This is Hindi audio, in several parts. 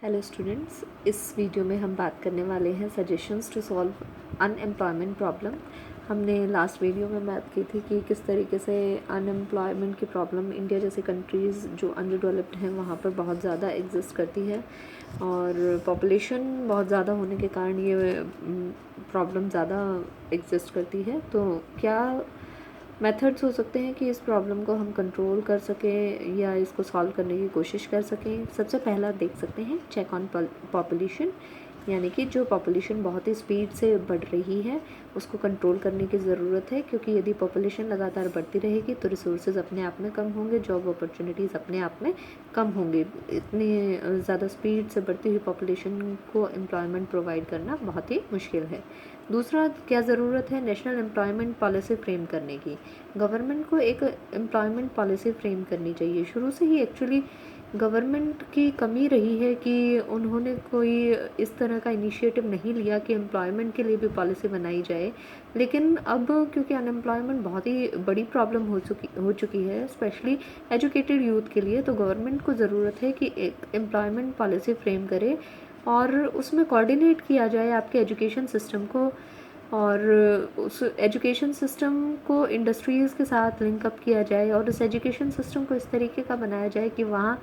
हेलो स्टूडेंट्स, इस वीडियो में हम बात करने वाले हैं suggestions to solve unemployment problem. हमने लास्ट वीडियो में बात की थी कि किस तरीके से अनएम्प्लॉयमेंट की प्रॉब्लम इंडिया जैसे कंट्रीज़ जो अंडर डेवलप्ड हैं वहाँ पर बहुत ज़्यादा एग्जिस्ट करती है और पॉपुलेशन बहुत ज़्यादा होने के कारण ये प्रॉब्लम ज़्यादा एग्जिस्ट करती है। तो क्या मेथड्स हो सकते हैं कि इस प्रॉब्लम को हम कंट्रोल कर सकें या इसको सॉल्व करने की कोशिश कर सकें। सबसे पहला देख सकते हैं चेक ऑन पॉपुलेशन, यानी कि जो पॉपुलेशन बहुत ही स्पीड से बढ़ रही है उसको कंट्रोल करने की ज़रूरत है, क्योंकि यदि पॉपुलेशन लगातार बढ़ती रहेगी तो रिसोर्सेज अपने आप में कम होंगे, जॉब अपॉर्चुनिटीज़ अपने आप में कम होंगे। इतनी ज़्यादा स्पीड से बढ़ती हुई पॉपुलेशन को एम्प्लॉयमेंट प्रोवाइड करना बहुत ही मुश्किल है। दूसरा, क्या ज़रूरत है नेशनल एम्प्लॉयमेंट पॉलिसी फ्रेम करने की। गवर्नमेंट को एक एम्प्लॉयमेंट पॉलिसी फ्रेम करनी चाहिए। शुरू से ही एक्चुअली गवर्नमेंट की कमी रही है कि उन्होंने कोई इस तरह का इनिशिएटिव नहीं लिया कि एम्प्लॉयमेंट के लिए भी पॉलिसी बनाई जाए। लेकिन अब क्योंकि अनएम्प्लॉयमेंट बहुत ही बड़ी प्रॉब्लम हो चुकी है स्पेशली एजुकेटेड यूथ के लिए, तो गवर्नमेंट को ज़रूरत है कि एक एम्प्लॉयमेंट पॉलिसी फ्रेम करे और उसमें कोऑर्डिनेट किया जाए आपके एजुकेशन सिस्टम को, और उस एजुकेशन सिस्टम को इंडस्ट्रीज़ के साथ लिंकअप किया जाए और उस एजुकेशन सिस्टम को इस तरीके का बनाया जाए कि वहाँ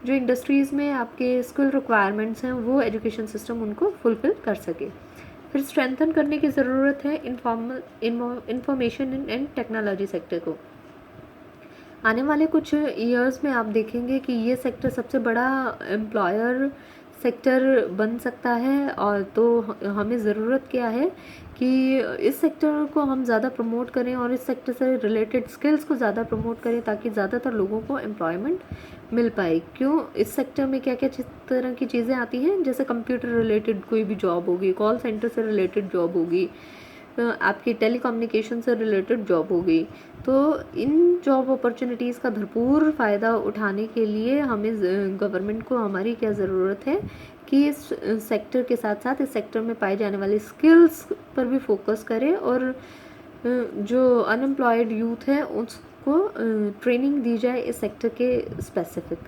जो इंडस्ट्रीज़ में आपके स्किल रिक्वायरमेंट्स हैं वो एजुकेशन सिस्टम उनको फुलफ़िल कर सके। फिर स्ट्रेंथन करने की ज़रूरत है इंफॉर्मेशन एंड टेक्नोलॉजी सेक्टर को। आने वाले कुछ ईयर्स में आप देखेंगे कि ये सेक्टर सबसे बड़ा एम्प्लॉयर सेक्टर बन सकता है, और तो हमें ज़रूरत क्या है कि इस सेक्टर को हम ज़्यादा प्रमोट करें और इस सेक्टर से रिलेटेड स्किल्स को ज़्यादा प्रमोट करें ताकि ज़्यादातर लोगों को एम्प्लॉयमेंट मिल पाए। क्यों, इस सेक्टर में क्या क्या तरह की चीज़ें आती हैं, जैसे कंप्यूटर रिलेटेड कोई भी जॉब होगी, कॉल सेंटर से रिलेटेड जॉब होगी, आपकी टेलीकम्युनिकेशन से रिलेटेड जॉब होगी। तो इन जॉब अपॉर्चुनिटीज़ का भरपूर फ़ायदा उठाने के लिए हमें गवर्नमेंट को हमारी क्या ज़रूरत है कि इस सेक्टर के साथ साथ इस सेक्टर में पाई जाने वाली स्किल्स पर भी फोकस करें और जो अनएम्प्लॉयड यूथ है उसको ट्रेनिंग दी जाए इस सेक्टर के स्पेसिफिक।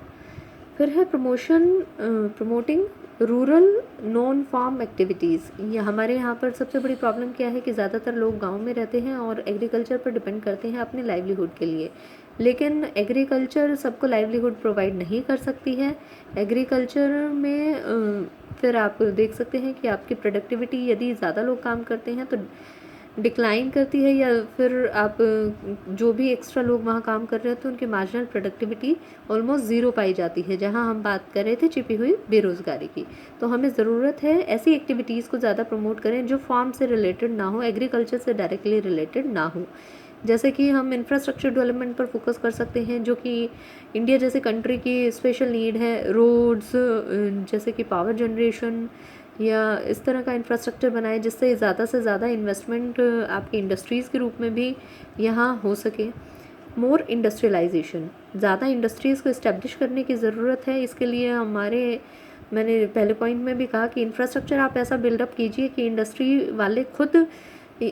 फिर है promoting rural non farm activities. ये हमारे यहाँ पर सबसे बड़ी प्रॉब्लम क्या है कि ज़्यादातर लोग गांव में रहते हैं और एग्रीकल्चर पर डिपेंड करते हैं अपने लाइवलीहुड के लिए, लेकिन एग्रीकल्चर सबको लाइवलीहुड प्रोवाइड नहीं कर सकती है। एग्रीकल्चर में फिर आप देख सकते हैं कि आपकी प्रोडक्टिविटी यदि ज़्यादा लोग काम करते हैं तो डिक्लाइन करती है, या फिर आप जो भी एक्स्ट्रा लोग वहाँ काम कर रहे हैं तो उनकी मार्जिनल प्रोडक्टिविटी ऑलमोस्ट ज़ीरो पाई जाती है, जहाँ हम बात कर रहे थे छिपी हुई बेरोज़गारी की। तो हमें ज़रूरत है ऐसी एक्टिविटीज़ को ज़्यादा प्रमोट करें जो फार्म से रिलेटेड ना हो, एग्रीकल्चर से डायरेक्टली रिलेटेड ना हो। जैसे कि हम इंफ्रास्ट्रक्चर डेवलपमेंट पर फोकस कर सकते हैं, जो कि इंडिया जैसे कंट्री की स्पेशल नीड है। रोड्स, जैसे कि पावर जनरेशन या इस तरह का इंफ्रास्ट्रक्चर बनाए जिससे ज़्यादा से ज़्यादा इन्वेस्टमेंट आपकी इंडस्ट्रीज़ के रूप में भी यहाँ हो सके। मोर इंडस्ट्रियलाइजेशन, ज़्यादा इंडस्ट्रीज़ को इस्टेब्लिश करने की ज़रूरत है। इसके लिए मैंने पहले पॉइंट में भी कहा कि इंफ्रास्ट्रक्चर आप ऐसा बिल्डअप कीजिए कि इंडस्ट्री वाले खुद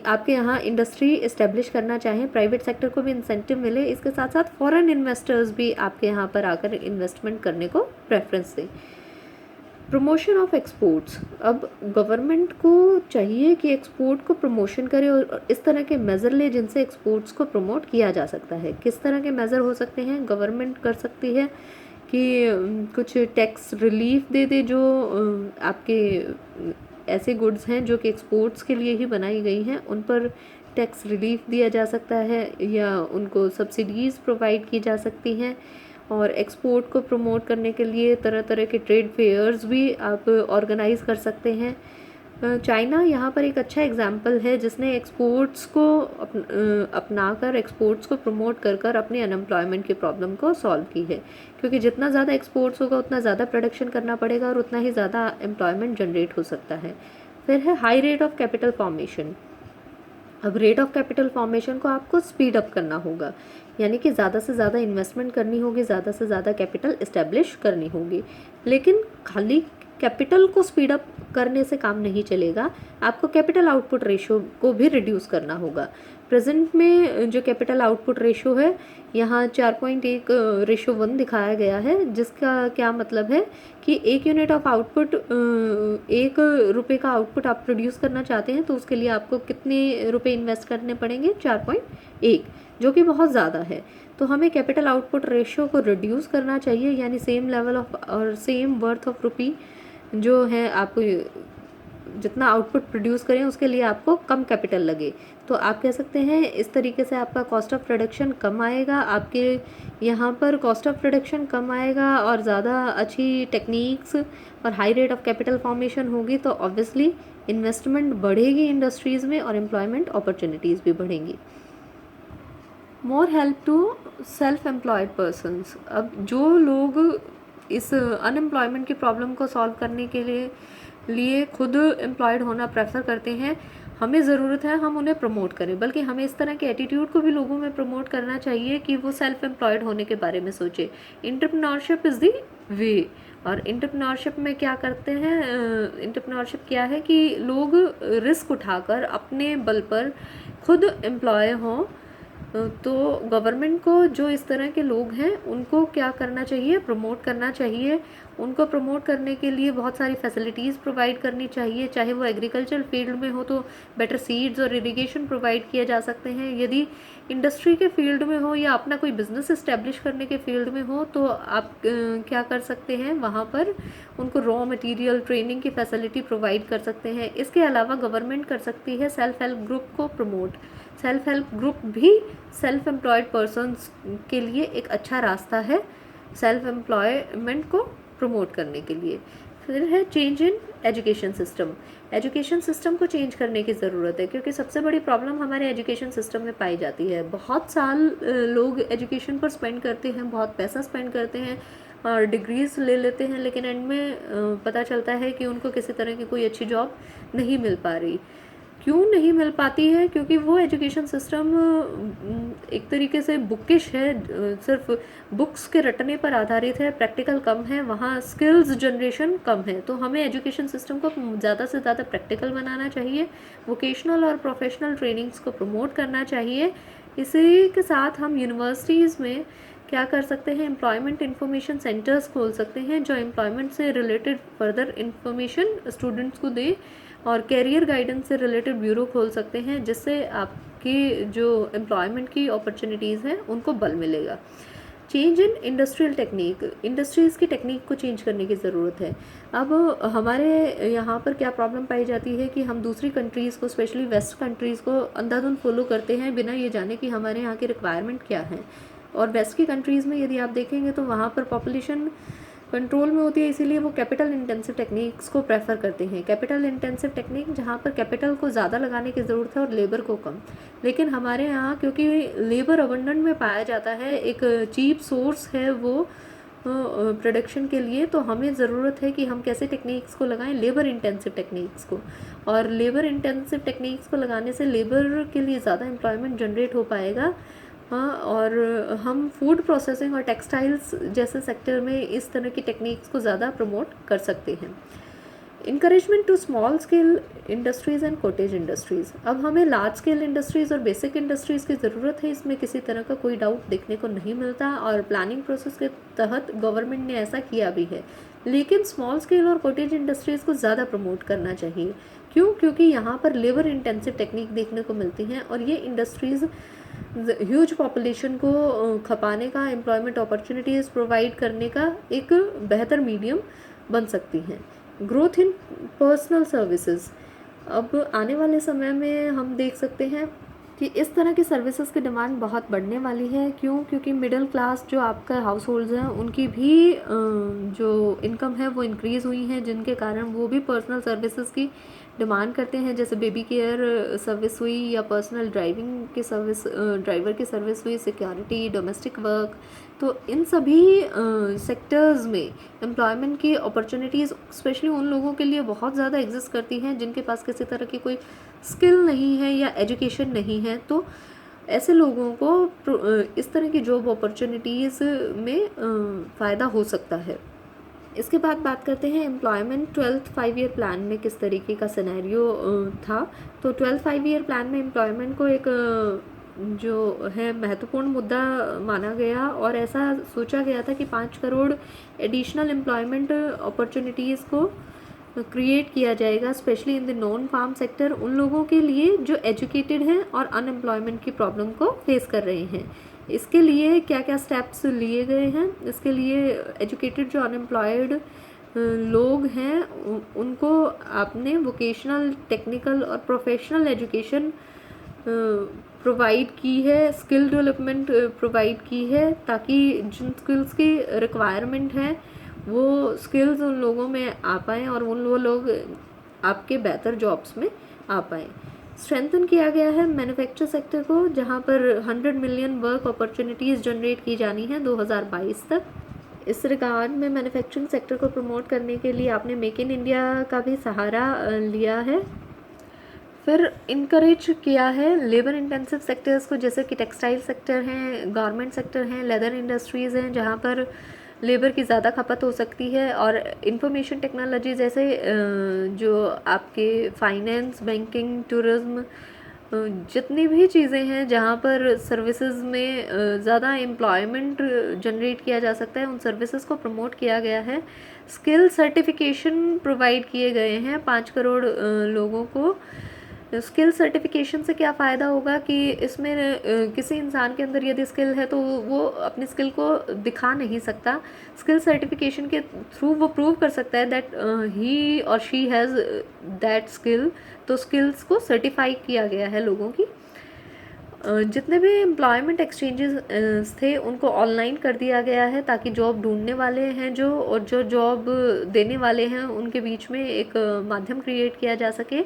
आपके यहाँ इंडस्ट्री इस्टेब्लिश करना चाहें, प्राइवेट सेक्टर को भी इंसेंटिव मिले, इसके साथ साथ फॉरेन इन्वेस्टर्स भी आपके यहाँ पर आकर इन्वेस्टमेंट करने को प्रेफरेंस दें। प्रमोशन ऑफ एक्सपोर्ट्स, अब गवर्नमेंट को चाहिए कि एक्सपोर्ट को प्रमोशन करे और इस तरह के मेज़र ले जिनसे एक्सपोर्ट्स को प्रमोट किया जा सकता है। किस तरह के मेज़र हो सकते हैं? गवर्नमेंट कर सकती है कि कुछ टैक्स रिलीफ दे दे जो आपके ऐसे गुड्स हैं जो कि एक्सपोर्ट्स के लिए ही बनाई गई हैं, उन पर टैक्स रिलीफ दिया जा सकता है, या उनको सब्सिडीज़ प्रोवाइड की जा सकती हैं। और एक्सपोर्ट को प्रमोट करने के लिए तरह तरह के ट्रेड फेयर्स भी आप ऑर्गेनाइज कर सकते हैं। चाइना यहाँ पर एक अच्छा एग्जाम्पल है जिसने एक्सपोर्ट्स को अपनाकर एक्सपोर्ट्स को प्रमोट कर कर अपनी अनएम्प्लॉयमेंट की प्रॉब्लम को सॉल्व की है, क्योंकि जितना ज़्यादा एक्सपोर्ट्स होगा उतना ज़्यादा प्रोडक्शन करना पड़ेगा और उतना ही ज़्यादा एम्प्लॉयमेंट जनरेट हो सकता है। फिर है high rate of capital formation. अब रेट ऑफ कैपिटल फॉर्मेशन को आपको स्पीड अप करना होगा, यानी कि ज़्यादा से ज़्यादा इन्वेस्टमेंट करनी होगी, ज़्यादा से ज़्यादा कैपिटल इस्टेब्लिश करनी होगी। लेकिन खाली कैपिटल को स्पीड अप करने से काम नहीं चलेगा, आपको कैपिटल आउटपुट रेशियो को भी रिड्यूस करना होगा। प्रेजेंट में जो कैपिटल आउटपुट रेशो है यहाँ 4.1 रेशो 1 दिखाया गया है, जिसका क्या मतलब है कि 1 यूनिट ऑफ आउटपुट, 1 रुपये का आउटपुट आप प्रोड्यूस करना चाहते हैं तो उसके लिए आपको कितने रुपए इन्वेस्ट करने पड़ेंगे, 4.1, जो कि बहुत ज़्यादा है। तो हमें कैपिटल आउटपुट रेशो को रिड्यूस करना चाहिए, यानी सेम लेवल ऑफ और सेम वर्थ ऑफ रुपी जो है, आपको जितना आउटपुट प्रोड्यूस करें उसके लिए आपको कम कैपिटल लगे। तो आप कह सकते हैं इस तरीके से आपका कॉस्ट ऑफ प्रोडक्शन कम आएगा, आपके यहाँ पर कॉस्ट ऑफ प्रोडक्शन कम आएगा और ज़्यादा अच्छी टेक्निक्स और high rate of capital formation होगी, तो ऑब्वियसली इन्वेस्टमेंट बढ़ेगी इंडस्ट्रीज़ में और एम्प्लॉयमेंट अपॉर्चुनिटीज़ भी बढ़ेंगी। More help to self employed persons. अब जो लोग इस अनएम्प्लॉयमेंट की प्रॉब्लम को सॉल्व करने के लिए खुद एम्प्लॉयड होना प्रेफर करते हैं, हमें ज़रूरत है हम उन्हें प्रमोट करें, बल्कि हमें इस तरह के एटीट्यूड को भी लोगों में प्रमोट करना चाहिए कि वो सेल्फ एम्प्लॉयड होने के बारे में सोचे। Entrepreneurship is the way. और एंटरप्रेन्योरशिप में क्या करते हैं, एंटरप्रेन्योरशिप क्या है कि लोग रिस्क उठाकर अपने बल पर खुद एम्प्लॉय हों। तो गवर्नमेंट को जो इस तरह के लोग हैं उनको क्या करना चाहिए, प्रमोट करना चाहिए। उनको प्रमोट करने के लिए बहुत सारी फैसिलिटीज़ प्रोवाइड करनी चाहिए, चाहे वो एग्रीकल्चर फील्ड में हो तो बेटर सीड्स और इरिगेशन प्रोवाइड किए जा सकते हैं। यदि इंडस्ट्री के फील्ड में हो या अपना कोई बिजनेस इस्टेब्लिश करने के फील्ड में हो तो आप क्या कर सकते हैं, वहाँ पर उनको रॉ मटेरियल ट्रेनिंग की फैसिलिटी प्रोवाइड कर सकते हैं। इसके अलावा गवर्नमेंट कर सकती है सेल्फ हेल्प ग्रुप को प्रमोट। सेल्फ हेल्प ग्रुप भी सेल्फ एम्प्लॉयड पर्सन्स के लिए एक अच्छा रास्ता है सेल्फ एम्प्लॉयमेंट को प्रमोट करने के लिए। फिर है change in education system. Education system को चेंज करने की ज़रूरत है, क्योंकि सबसे बड़ी प्रॉब्लम हमारे एजुकेशन सिस्टम में पाई जाती है। बहुत साल लोग एजुकेशन पर स्पेंड करते हैं, बहुत पैसा स्पेंड करते हैं और डिग्रीज ले लेते हैं, लेकिन एंड में पता चलता है कि उनको किसी तरह की कोई अच्छी जॉब नहीं मिल पा रही। क्यों नहीं मिल पाती है? क्योंकि वो एजुकेशन सिस्टम एक तरीके से बुकिश है, सिर्फ बुक्स के रटने पर आधारित है, प्रैक्टिकल कम है, वहाँ स्किल्स जनरेशन कम है। तो हमें एजुकेशन सिस्टम को ज़्यादा से ज़्यादा प्रैक्टिकल बनाना चाहिए, वोकेशनल और प्रोफेशनल ट्रेनिंग्स को प्रमोट करना चाहिए। इसी के साथ हम यूनिवर्सिटीज़ में क्या कर सकते हैं, एम्प्लॉयमेंट इंफॉर्मेशन सेंटर्स खोल सकते हैं जो एम्प्लॉयमेंट से रिलेटेड फर्दर इंफॉर्मेशन स्टूडेंट्स को दे, और कैरियर गाइडेंस से रिलेटेड ब्यूरो खोल सकते हैं, जिससे आपकी जो एम्प्लॉयमेंट की अपॉर्चुनिटीज़ हैं उनको बल मिलेगा। Change in industrial technique. Industries की टेक्निक को चेंज करने की ज़रूरत है। अब हमारे यहाँ पर क्या प्रॉब्लम पाई जाती है कि हम दूसरी कंट्रीज़ को, स्पेशली वेस्ट कंट्रीज़ को अंधाधुंध फॉलो करते हैं बिना ये जाने कि हमारे यहाँ की रिक्वायरमेंट क्या है। और वेस्ट की कंट्रीज़ में यदि आप देखेंगे तो वहाँ पर पॉपुलेशन कंट्रोल में होती है, इसीलिए वो कैपिटल इंटेंसिव टेक्निक्स को प्रेफर करते हैं। कैपिटल इंटेंसिव टेक्निक जहाँ पर कैपिटल को ज़्यादा लगाने की ज़रूरत है और लेबर को कम। लेकिन हमारे यहाँ क्योंकि लेबर अबंडेंट में पाया जाता है, एक चीप सोर्स है वो प्रोडक्शन के लिए, तो हमें ज़रूरत है कि हम कैसे टेक्निक्स को लगाएं, लेबर इंटेंसिव टेक्निक्स को। और लेबर इंटेंसिव टेक्निक्स को लगाने से लेबर के लिए ज़्यादा एम्प्लॉयमेंट जनरेट हो पाएगा। हाँ, और हम फूड प्रोसेसिंग और टेक्सटाइल्स जैसे सेक्टर में इस तरह की टेक्निक्स को ज़्यादा प्रमोट कर सकते हैं। Encouragement to small scale industries and cottage industries. अब हमें लार्ज स्केल इंडस्ट्रीज़ और बेसिक इंडस्ट्रीज़ की ज़रूरत है, इसमें किसी तरह का कोई डाउट देखने को नहीं मिलता, और प्लानिंग प्रोसेस के तहत गवर्नमेंट ने ऐसा किया भी है। लेकिन स्मॉल स्केल और कॉटेज इंडस्ट्रीज़ को ज़्यादा प्रमोट करना चाहिए। क्यों? क्योंकि यहाँ पर लेबर इंटेंसिव टेक्निक देखने को मिलती हैं और ये इंडस्ट्रीज़ ह्यूज पॉपुलेशन को खपाने का, एम्प्लॉयमेंट अपॉर्चुनिटीज़ प्रोवाइड करने का एक बेहतर मीडियम बन सकती हैं। Growth in personal services. अब आने वाले समय में हम देख सकते हैं कि इस तरह की सर्विसेज की डिमांड बहुत बढ़ने वाली है। क्यों? क्योंकि मिडिल क्लास जो आपका हाउस होल्ड्स हैं उनकी भी जो इनकम है वो इंक्रीज़ हुई है, जिनके कारण वो भी पर्सनल सर्विसेज की डिमांड करते हैं, जैसे बेबी केयर सर्विस हुई या पर्सनल ड्राइविंग की सर्विस, ड्राइवर की सर्विस हुई, सिक्योरिटी, डोमेस्टिक वर्क। तो इन सभी सेक्टर्स में एम्प्लॉयमेंट की अपॉर्चुनिटीज़ स्पेशली उन लोगों के लिए बहुत ज़्यादा एग्जिस्ट करती हैं जिनके पास किसी तरह की कोई स्किल नहीं है या एजुकेशन नहीं है। तो ऐसे लोगों को इस तरह की जॉब अपॉर्चुनिटीज़ में फ़ायदा हो सकता है। इसके बाद बात करते हैं एम्प्लॉयमेंट 12th 5 ईयर प्लान में किस तरीके का सिनेरियो था। तो 12th 5 ईयर प्लान में एम्प्लॉयमेंट को एक जो है महत्वपूर्ण मुद्दा माना गया और ऐसा सोचा गया था कि 5 करोड़ एडिशनल एम्प्लॉयमेंट अपॉर्चुनिटीज़ को क्रिएट किया जाएगा, specially in the non farm sector, उन लोगों के लिए जो एजुकेटेड हैं और अनएम्प्लॉयमेंट की प्रॉब्लम को फेस कर रहे हैं। इसके लिए क्या क्या स्टेप्स लिए गए हैं, इसके लिए एजुकेटेड जो अनएम्प्लॉयड लोग हैं उनको आपने वोकेशनल, टेक्निकल और प्रोफेशनल एजुकेशन प्रोवाइड की है, स्किल डेवलपमेंट प्रोवाइड की है, ताकि जिन स्किल्स की रिक्वायरमेंट है वो स्किल्स उन लोगों में आ पाएँ और वो लोग आपके बेहतर जॉब्स में आ पाएँ। स्ट्रेंथन किया गया है मैन्युफैक्चर सेक्टर को, जहां पर 100 मिलियन वर्क अपॉर्चुनिटीज़ जनरेट की जानी है 2022 तक। इस रिगार्ड में मैन्युफैक्चरिंग सेक्टर को प्रमोट करने के लिए आपने मेक इन इंडिया का भी सहारा लिया है। फिर इनकरेज किया है लेबर इंटेंसिव सेक्टर्स को, जैसे कि टेक्सटाइल सेक्टर हैं, गारमेंट सेक्टर हैं, लेदर इंडस्ट्रीज़ हैं, जहाँ पर लेबर की ज़्यादा खपत हो सकती है, और इंफॉर्मेशन टेक्नोलॉजी जैसे जो आपके फाइनेंस, बैंकिंग, टूरिज़्म, जितनी भी चीज़ें हैं जहाँ पर सर्विसेज में ज़्यादा एम्प्लॉयमेंट जनरेट किया जा सकता है, उन सर्विसेज को प्रमोट किया गया है। स्किल सर्टिफिकेशन प्रोवाइड किए गए हैं 5 करोड़ लोगों को। स्किल सर्टिफिकेशन से क्या फ़ायदा होगा कि इसमें किसी इंसान के अंदर यदि स्किल है तो वो अपनी स्किल को दिखा नहीं सकता। स्किल सर्टिफिकेशन के थ्रू वो प्रूव कर सकता है दैट ही और शी हैज़ दैट स्किल। तो स्किल्स को सर्टिफाई किया गया है लोगों की। जितने भी एम्प्लॉयमेंट एक्सचेंजेस थे उनको ऑनलाइन कर दिया गया है, ताकि जॉब ढूंढने वाले हैं जो और जो जॉब देने वाले हैं उनके बीच में एक माध्यम क्रिएट किया जा सके।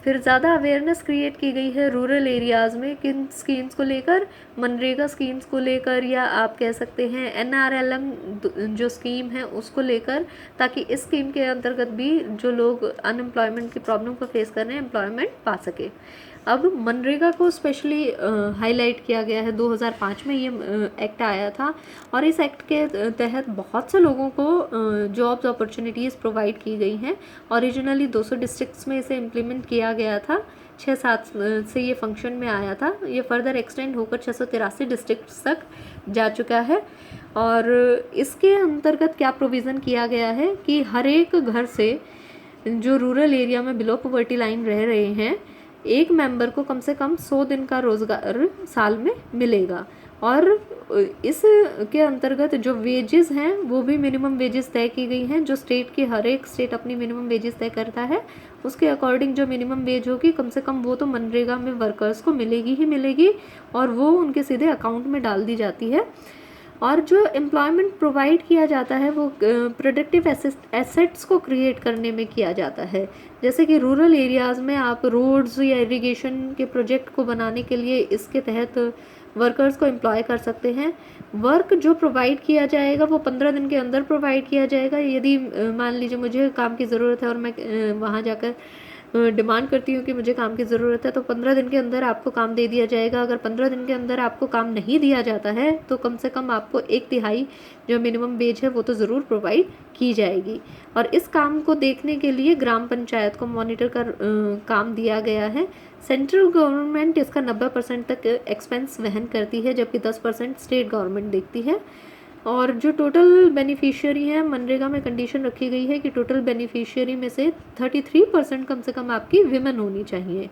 फिर ज़्यादा अवेयरनेस क्रिएट की गई है रूरल एरियाज़ में किन स्कीम्स को लेकर, मनरेगा स्कीम्स को लेकर, या आप कह सकते हैं NRLM जो स्कीम है उसको लेकर, ताकि इस स्कीम के अंतर्गत भी जो लोग अनएम्प्लॉयमेंट की प्रॉब्लम को फेस कर रहे हैं एम्प्लॉयमेंट पा सके। अब मनरेगा को स्पेशली हाईलाइट किया गया है। 2005 में ये एक्ट आया था और इस एक्ट के तहत बहुत से लोगों को जॉब्स अपॉर्चुनिटीज़ प्रोवाइड की गई हैं। ओरिजिनली 200 डिस्ट्रिक्ट्स में इसे इम्प्लीमेंट किया गया था, 6-7 से ये फंक्शन में आया था। ये फर्दर एक्सटेंड होकर 683 डिस्ट्रिक्ट्स तक जा चुका है। और इसके अंतर्गत क्या प्रोविज़न किया गया है कि हर एक घर से जो रूरल एरिया में बिलो पॉवर्टी लाइन रह रहे हैं, एक मेंबर को कम से कम 100 दिन का रोज़गार साल में मिलेगा। और इस के अंतर्गत जो वेजेस हैं वो भी मिनिमम वेजेस तय की गई हैं, जो स्टेट की हर एक स्टेट अपनी मिनिमम वेजेस तय करता है। उसके अकॉर्डिंग जो मिनिमम वेज होगी कम से कम वो तो मनरेगा में वर्कर्स को मिलेगी ही मिलेगी, और वो उनके सीधे अकाउंट में डाल दी जाती है। और जो एम्प्लॉयमेंट प्रोवाइड किया जाता है वो प्रोडक्टिव एसेट्स को क्रिएट करने में किया जाता है। जैसे कि रूरल एरियाज़ में आप रोड्स या इरिगेशन के प्रोजेक्ट को बनाने के लिए इसके तहत वर्कर्स को एम्प्लॉय कर सकते हैं। वर्क जो प्रोवाइड किया जाएगा वो 15 दिन के अंदर प्रोवाइड किया जाएगा। यदि मान लीजिए मुझे काम की ज़रूरत है और मैं वहाँ जाकर डिमांड करती हूँ कि मुझे काम की ज़रूरत है, तो 15 दिन के अंदर आपको काम दे दिया जाएगा। अगर 15 दिन के अंदर आपको काम नहीं दिया जाता है तो कम से कम आपको 1/3 जो मिनिमम वेज है वो तो ज़रूर प्रोवाइड की जाएगी। और इस काम को देखने के लिए ग्राम पंचायत को मॉनिटर कर काम दिया गया है। सेंट्रल गवर्नमेंट इसका 90% तक एक्सपेंस वहन करती है, जबकि 10% स्टेट गवर्नमेंट देखती है। और जो टोटल बेनिफिशियरी हैं, मनरेगा में कंडीशन रखी गई है कि टोटल बेनिफिशियरी में से 33% कम से कम आपकी विमेन होनी चाहिए।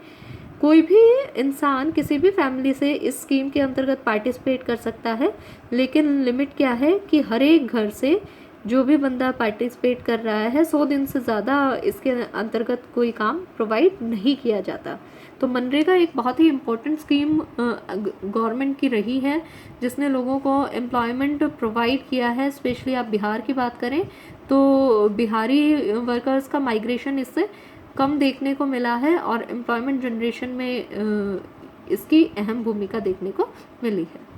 कोई भी इंसान किसी भी फैमिली से इस स्कीम के अंतर्गत पार्टिसिपेट कर सकता है, लेकिन लिमिट क्या है कि हर एक घर से जो भी बंदा पार्टिसिपेट कर रहा है 100 दिन से ज़्यादा इसके अंतर्गत कोई काम प्रोवाइड नहीं किया जाता। तो मनरेगा एक बहुत ही इम्पोर्टेंट स्कीम गवर्नमेंट की रही है, जिसने लोगों को एम्प्लॉयमेंट प्रोवाइड किया है। स्पेशली आप बिहार की बात करें तो बिहारी वर्कर्स का माइग्रेशन इससे कम देखने को मिला है और एम्प्लॉयमेंट जनरेशन में इसकी अहम भूमिका देखने को मिली है।